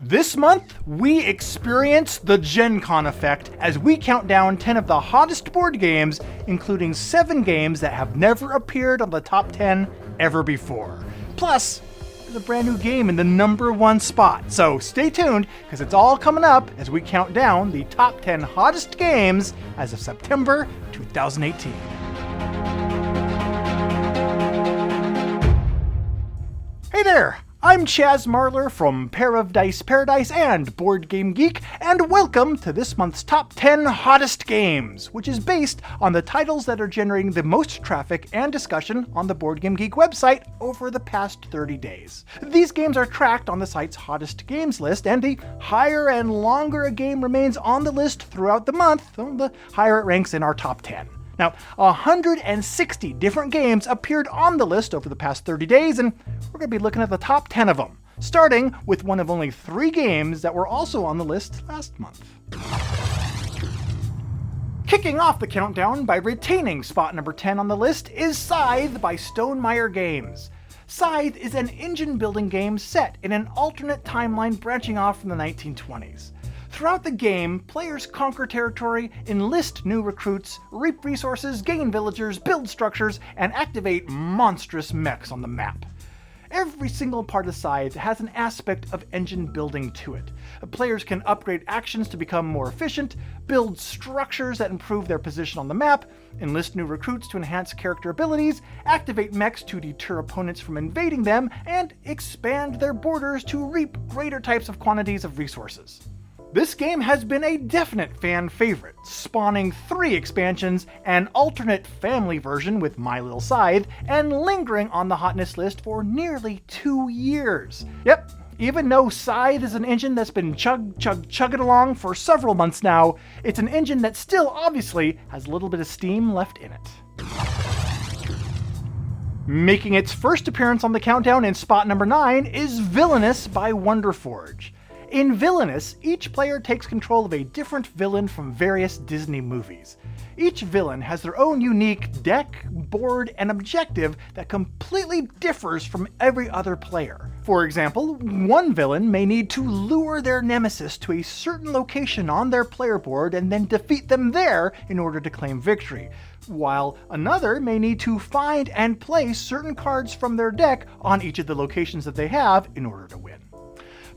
This month, we experience the Gen Con effect as we count down 10 of the hottest board games, including 7 games that have never appeared on the top 10 ever before. Plus, there's a brand new game in the #1 spot, so stay tuned because it's all coming up as we count down the top 10 hottest games as of September 2018. Hey there! I'm Chaz Marler from Pair of Dice Paradise and BoardGameGeek, and welcome to this month's Top 10 Hottest Games, which is based on the titles that are generating the most traffic and discussion on the BoardGameGeek website over the past 30 days. These games are tracked on the site's Hottest Games list, and the higher and longer a game remains on the list throughout the month, the higher it ranks in our top 10. Now, 160 different games appeared on the list over the past 30 days, and we're going to be looking at the top 10 of them, starting with one of only 3 games that were also on the list last month. Kicking off the countdown by retaining spot number 10 on the list is Scythe by Stonemaier Games. Scythe is an engine-building game set in an alternate timeline branching off from the 1920s. Throughout the game, players conquer territory, enlist new recruits, reap resources, gain villagers, build structures, and activate monstrous mechs on the map. Every single part of Scythe has an aspect of engine building to it. Players can upgrade actions to become more efficient, build structures that improve their position on the map, enlist new recruits to enhance character abilities, activate mechs to deter opponents from invading them, and expand their borders to reap greater types of quantities of resources. This game has been a definite fan favorite, spawning 3 expansions, an alternate family version with My Little Scythe, and lingering on the hotness list for nearly 2 years. Yep, even though Scythe is an engine that's been chugging along for several months now, it's an engine that still obviously has a little bit of steam left in it. Making its first appearance on the countdown in spot number 9 is Villainous by Wonderforge. In Villainous, each player takes control of a different villain from various Disney movies. Each villain has their own unique deck, board, and objective that completely differs from every other player. For example, one villain may need to lure their nemesis to a certain location on their player board and then defeat them there in order to claim victory, while another may need to find and play certain cards from their deck on each of the locations that they have in order to win.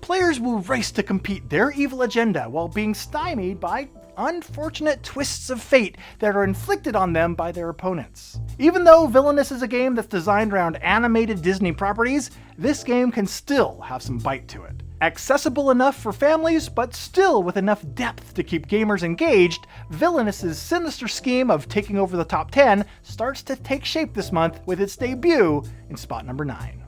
Players will race to complete their evil agenda while being stymied by unfortunate twists of fate that are inflicted on them by their opponents. Even though Villainous is a game that's designed around animated Disney properties, this game can still have some bite to it. Accessible enough for families, but still with enough depth to keep gamers engaged, Villainous' sinister scheme of taking over the top 10 starts to take shape this month with its debut in spot number 9.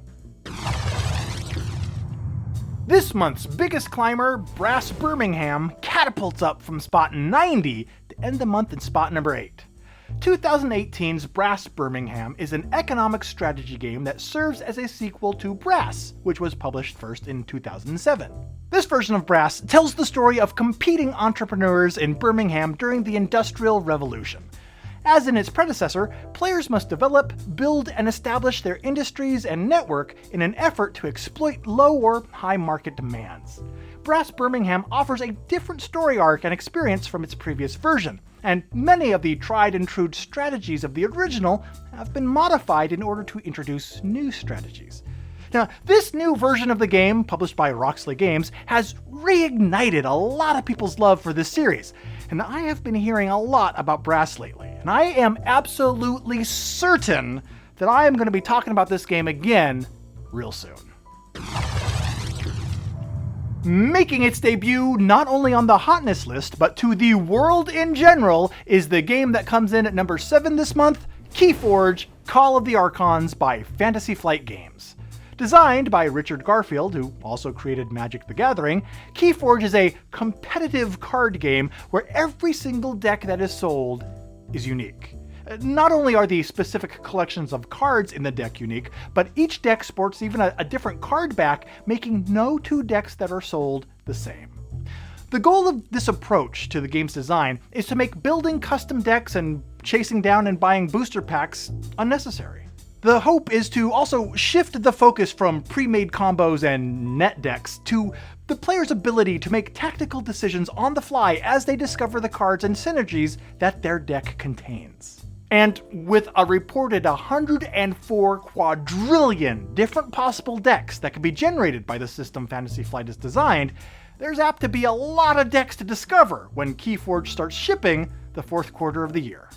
This month's biggest climber, Brass Birmingham, catapults up from spot 90 to end the month in spot number 8. 2018's Brass Birmingham is an economic strategy game that serves as a sequel to Brass, which was published first in 2007. This version of Brass tells the story of competing entrepreneurs in Birmingham during the Industrial Revolution. As in its predecessor, players must develop, build, and establish their industries and network in an effort to exploit low or high market demands. Brass Birmingham offers a different story arc and experience from its previous version, and many of the tried and true strategies of the original have been modified in order to introduce new strategies. Now, this new version of the game, published by Roxley Games, has reignited a lot of people's love for this series, and I have been hearing a lot about Brass lately, and I am absolutely certain that I am going to be talking about this game again real soon. Making its debut not only on the hotness list, but to the world in general, is the game that comes in at number 7 this month, Keyforge: Call of the Archons by Fantasy Flight Games. Designed by Richard Garfield, who also created Magic the Gathering, Keyforge is a competitive card game where every single deck that is sold is unique. Not only are the specific collections of cards in the deck unique, but each deck sports even a different card back, making no 2 decks that are sold the same. The goal of this approach to the game's design is to make building custom decks and chasing down and buying booster packs unnecessary. The hope is to also shift the focus from pre-made combos and net decks to the player's ability to make tactical decisions on the fly as they discover the cards and synergies that their deck contains. And with a reported 104 quadrillion different possible decks that can be generated by the system Fantasy Flight is designed, there's apt to be a lot of decks to discover when Keyforge starts shipping the fourth quarter of the year.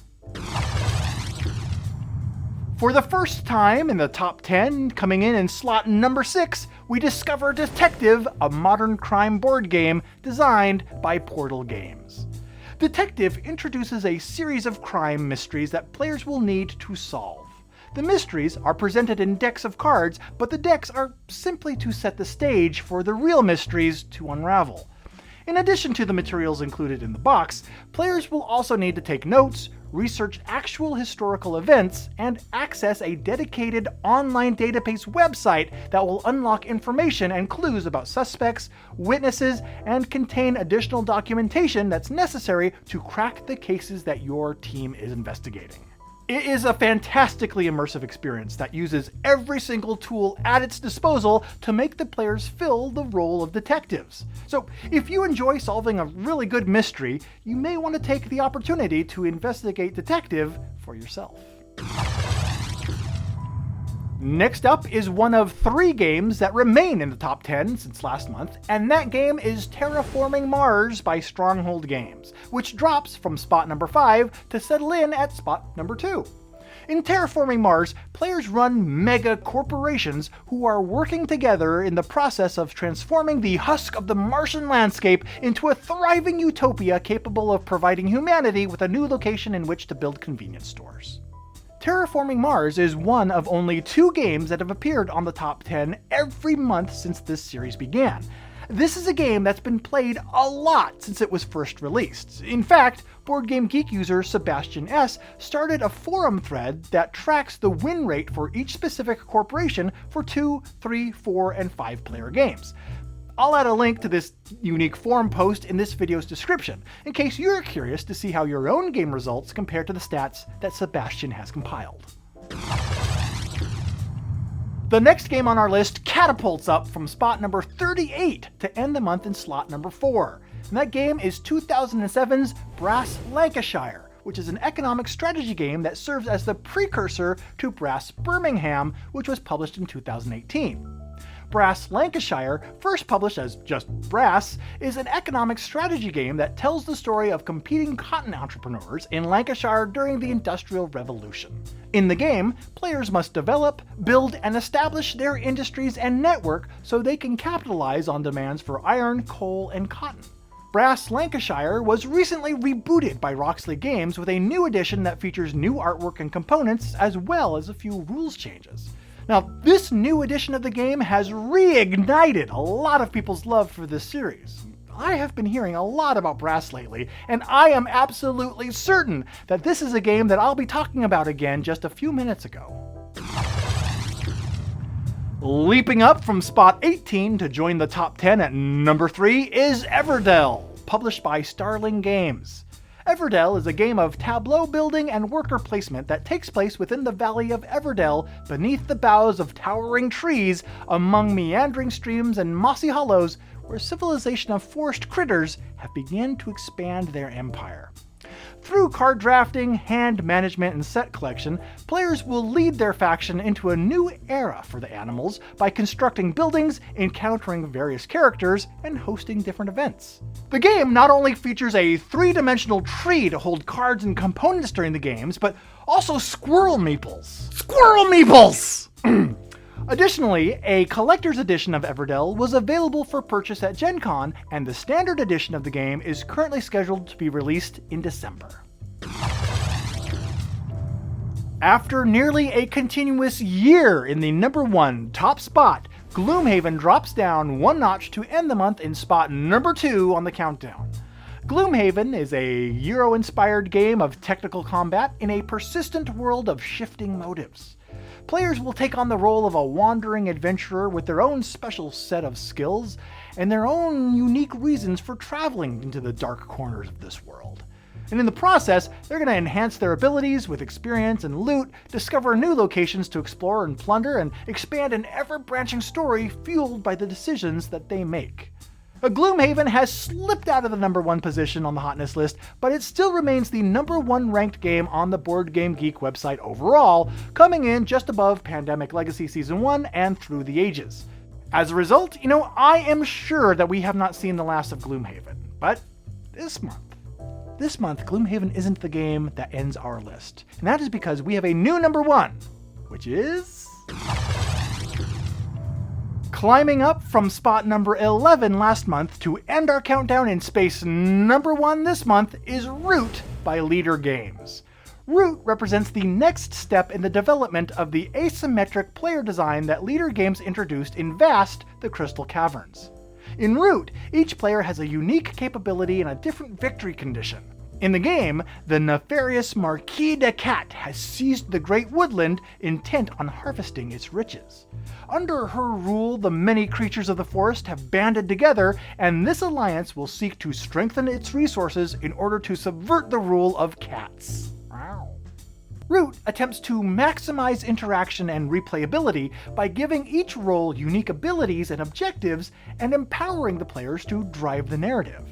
For the first time in the top 10, coming in slot number 6, we discover Detective, a modern crime board game designed by Portal Games. Detective introduces a series of crime mysteries that players will need to solve. The mysteries are presented in decks of cards, but the decks are simply to set the stage for the real mysteries to unravel. In addition to the materials included in the box, players will also need to take notes, research actual historical events, and access a dedicated online database website that will unlock information and clues about suspects, witnesses, and contain additional documentation that's necessary to crack the cases that your team is investigating. It is a fantastically immersive experience that uses every single tool at its disposal to make the players fill the role of detectives. So if you enjoy solving a really good mystery, you may want to take the opportunity to investigate Detective for yourself. Next up is one of 3 games that remain in the top 10 since last month, and that game is Terraforming Mars by Stronghold Games, which drops from spot number 5 to settle in at spot number 2. In Terraforming Mars, players run mega corporations who are working together in the process of transforming the husk of the Martian landscape into a thriving utopia capable of providing humanity with a new location in which to build convenience stores. Terraforming Mars is one of only 2 games that have appeared on the top 10 every month since this series began. This is a game that's been played a lot since it was first released. In fact, BoardGameGeek user Sebastian S. started a forum thread that tracks the win rate for each specific corporation for 2, 3, 4, and 5 player games. I'll add a link to this unique forum post in this video's description, in case you're curious to see how your own game results compare to the stats that Sebastian has compiled. The next game on our list catapults up from spot number 38 to end the month in slot number 4. And that game is 2007's Brass Lancashire, which is an economic strategy game that serves as the precursor to Brass Birmingham, which was published in 2018. Brass Lancashire, first published as just Brass, is an economic strategy game that tells the story of competing cotton entrepreneurs in Lancashire during the Industrial Revolution. In the game, players must develop, build, and establish their industries and network so they can capitalize on demands for iron, coal, and cotton. Brass Lancashire was recently rebooted by Roxley Games with a new edition that features new artwork and components, as well as a few rules changes. Now, this new edition of the game has reignited a lot of people's love for this series. I have been hearing a lot about Brass lately, and I am absolutely certain that this is a game that I'll be talking about again just a few minutes ago. Leaping up from spot 18 to join the top 10 at number 3 is Everdell, published by Starling Games. Everdell is a game of tableau building and worker placement that takes place within the valley of Everdell, beneath the boughs of towering trees, among meandering streams and mossy hollows, where civilization of forest critters have begun to expand their empire. Through card drafting, hand management, and set collection, players will lead their faction into a new era for the animals by constructing buildings, encountering various characters, and hosting different events. The game not only features a 3-dimensional tree to hold cards and components during the games, but also squirrel meeples. Squirrel meeples! Additionally, a collector's edition of Everdell was available for purchase at Gen Con, and the standard edition of the game is currently scheduled to be released in December. After nearly a continuous year in the number 1 top spot, Gloom Haven drops down 1 notch to end the month in spot number 2 on the countdown. Gloom Haven is a Euro-inspired game of technical combat in a persistent world of shifting motives. Players will take on the role of a wandering adventurer with their own special set of skills and their own unique reasons for traveling into the dark corners of this world. And in the process, they're going to enhance their abilities with experience and loot, discover new locations to explore and plunder, and expand an ever-branching story fueled by the decisions that they make. Gloom Haven has slipped out of the #1 position on the hotness list, but it still remains the #1 ranked game on the BoardGameGeek website overall, coming in just above Pandemic Legacy Season 1 and Through the Ages. As a result, I am sure that we have not seen the last of Gloom Haven, but this month, Gloom Haven isn't the game that ends our list, and that is because we have a new #1, which is... climbing up from spot number 11 last month to end our countdown in space #1 this month is Root by Leader Games. Root represents the next step in the development of the asymmetric player design that Leader Games introduced in Vast: The Crystal Caverns. In Root, each player has a unique capability and a different victory condition. In the game, the nefarious Marquis de Cat has seized the Great Woodland, intent on harvesting its riches. Under her rule, the many creatures of the forest have banded together, and this alliance will seek to strengthen its resources in order to subvert the rule of cats. Wow. Root attempts to maximize interaction and replayability by giving each role unique abilities and objectives and empowering the players to drive the narrative.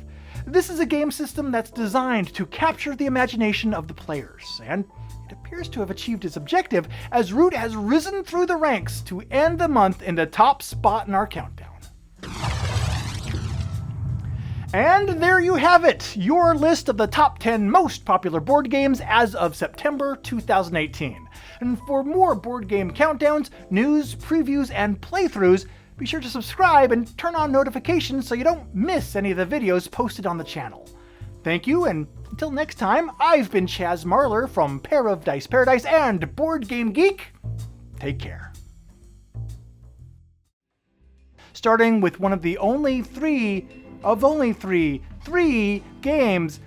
This is a game system that's designed to capture the imagination of the players, and it appears to have achieved its objective as Root has risen through the ranks to end the month in the top spot in our countdown. And there you have it, your list of the top 10 most popular board games as of September 2018. And for more board game countdowns, news, previews, and playthroughs, be sure to subscribe and turn on notifications so you don't miss any of the videos posted on the channel. Thank you, and until next time, I've been Chaz Marler from Pair of Dice Paradise and BoardGameGeek. Take care. Starting with one of the only three games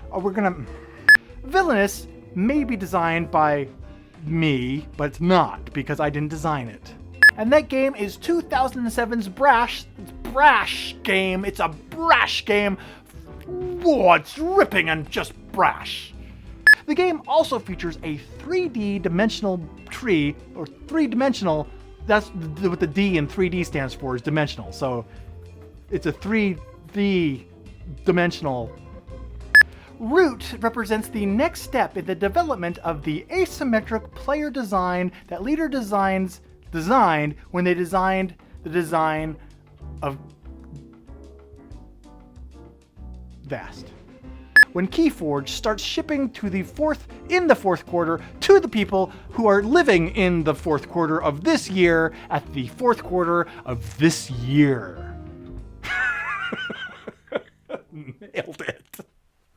Villainous may be designed by me, but it's not, because I didn't design it. And that game is 2007's brash game. It's a brash game. Whoa, it's ripping and just brash. The game also features a 3D dimensional tree, or three-dimensional, that's what the D in 3D stands for, is dimensional. So it's a 3D dimensional. Root represents the next step in the development of the asymmetric player design that Leader designed when they designed the design of Vast. When Keyforge starts shipping to in the fourth quarter to the people who are living in the fourth quarter of this year at the fourth quarter of this year. Nailed it.